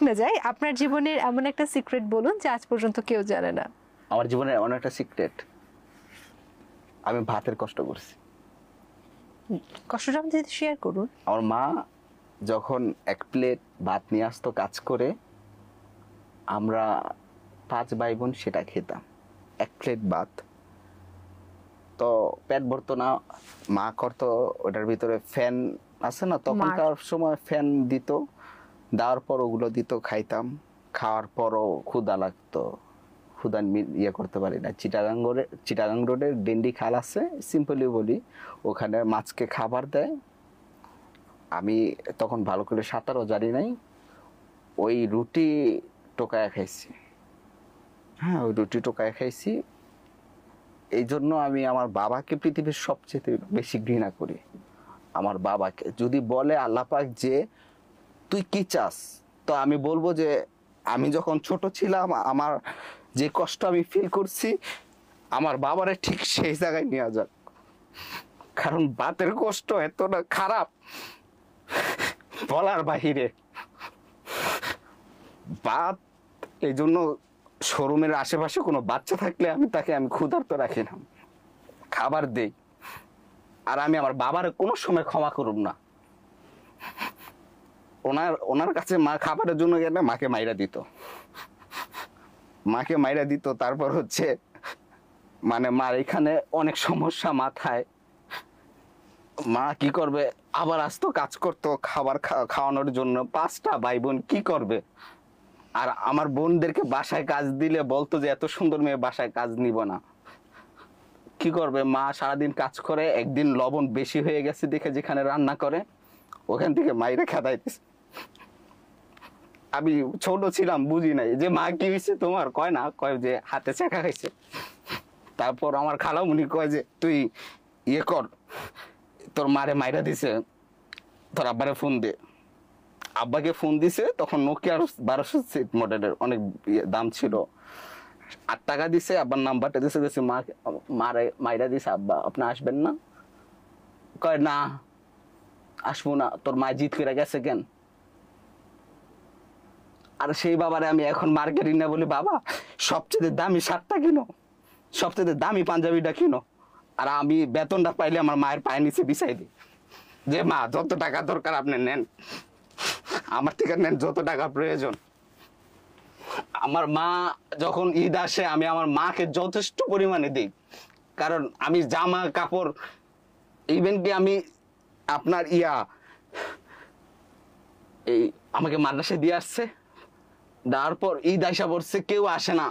না যাই, আপনার জীবনের এমন একটা সিক্রেট বলুন যে আজ পর্যন্ত কেউ জানে না। আমার জীবনের এমন একটা সিক্রেট, আমি ভাতের কষ্ট করছি। কষ্টটা আমাদের শেয়ার করুন। আমার মা যখন এক প্লেট ভাত নিয়ে আসতো কাজ করে, আমরা 5 ভাই বোন সেটা খেতাম, এক প্লেট ভাত। তো পেট ভরতো না, মা করতো ওটার ভিতরে ফ্যান আছে না, তখনকার সময় ফ্যান দিত, দেওয়ার পর ওগুলো দিত, খাইতাম। খাওয়ার পরও ক্ষুধা লাগতো, ক্ষুধা ইয়ে করতে পারি না। চিটাগাং রোডের ডেন্ডি খাল আছে, সিম্পলি বলি, ওখানে মাছকে খাবার দেয়। আমি তখন ভালো করে সাঁতারও জানি নাই, ওই রুটি টোকায় খাইছি। হ্যাঁ, ওই রুটি টোকায় খাইছি। এই জন্য আমি আমার বাবাকে পৃথিবীর সবচেয়ে বেশি ঘৃণা করি। আমার বাবাকে যদি বলে আল্লাহ পাক যে তুই কি চাস, তো আমি বলবো যে আমি যখন ছোট ছিলাম আমার যে কষ্ট আমি ফিল করছি, আমার বাবারে ঠিক সেই জায়গায় নিয়ে যাক। কারণ ভাতের কষ্ট এতটা খারাপ বলার বাহিরে। ভাত, এই জন্য শোরুমের আশেপাশে কোনো বাচ্চা থাকলে আমি তাকে ক্ষুধার্ত রাখি না, খাবার দেই। আর আমি আমার বাবার কোনো সময় ক্ষমা করব না। ওনার কাছে মা খাবারের জন্য গেলে মাকে মাইরা দিত। তারপর হচ্ছে মানে মার এখানে অনেক সমস্যা মাথায়। মা কি করবে, আবার আসতো কাজ করতো খাবার খাওয়ানোর জন্য। 5টা ভাই বোন কি করবে? আর আমার বোনদেরকে বাসায় কাজ দিলে বলতো যে এত সুন্দর মেয়ে বাসায় কাজ নিব না। কি করবে, মা সারাদিন কাজ করে, একদিন লবণ বেশি হয়ে গেছে দেখে যেখানে রান্না করে ওখান থেকে মাইরে খেদাইতেছে। আমি ছোট ছিলাম, বুঝি নাই যে মা কি হয়েছে তোমার, কয় না, কয় যে হাতে চেকা খাইছে। তারপর আমার খালামুনি কয় যে তুই ইয়ে কর, তোর মারে মাইরা দিছে, তোর আব্বারে ফোন দে। আব্বাকে ফোন দিছে, তখন নোকিয়ার 1200 সিট মডেলের, অনেক দাম ছিল। 8 টাকা দিছে, আব্বার নাম্বারটা দিছে, গেছে মারে মাইরা দিছে, আব্বা আপনি আসবেন না? কয় না আসবো না, তোর মা জিত করে গেছে কেন? আর সেই বাবারে আমি এখন মার্কেটিং না বলি, বাবা সবচেয়ে দামি শার্টটা কিনো, সবচেয়ে দামি পাঞ্জাবিটা কিনো। আর আমি বেতনটা পাইলে আমার মায়ের পায়ের নিচে বিছাই দিই যে মা যত টাকা দরকার আপনি নেন, আমার থেকে নেন যত টাকা প্রয়োজন। আমার মা যখন ঈদ আসে আমি আমার মাকে যথেষ্ট পরিমাণে দিই, কারণ আমি জামা কাপড়, ইভেন কি আমি আপনার এই আমাকে মাদ্রাসায় দিয়ে আসছে, দেওয়ার পর ঈদ আইসা পড়ছে, কেউ আসে না,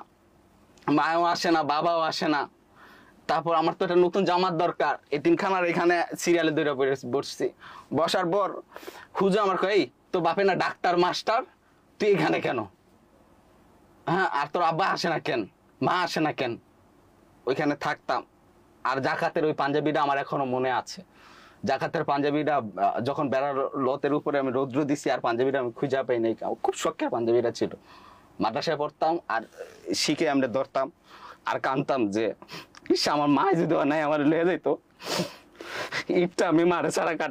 মাও আসে না, বাবাও আসে না। তারপর আমার তো একটা নতুন জামার দরকার, এতিমখানার এখানে সিরিয়ালে ধরে বসছি। বসার পর হুজুর আমার কই, তো বাপে না ডাক্তার মাস্টার, তুই এখানে কেন? হ্যাঁ, আর তোর আব্বা আসে না কেন, মা আসে না কেন? ওইখানে থাকতাম। আর জাকাতের ওই পাঞ্জাবিটা আমার এখনো মনে আছে। জাকাতের পাঞ্জাবিটা যখন বেড়ার লতের উপরে আমি রৌদ্র দিছি, আর পাঞ্জাবিটা আমি খুঁজে পাই নাই, খুব শখের পাঞ্জাবিটা ছিল। মাদ্রাসায় পড়তাম আর শিখে আমরা ধরতাম আর কানতাম যে আমার মা যদি নাই আমার লয়ে যাইতো, ঈদটা আমি মারে ছাড়া কাট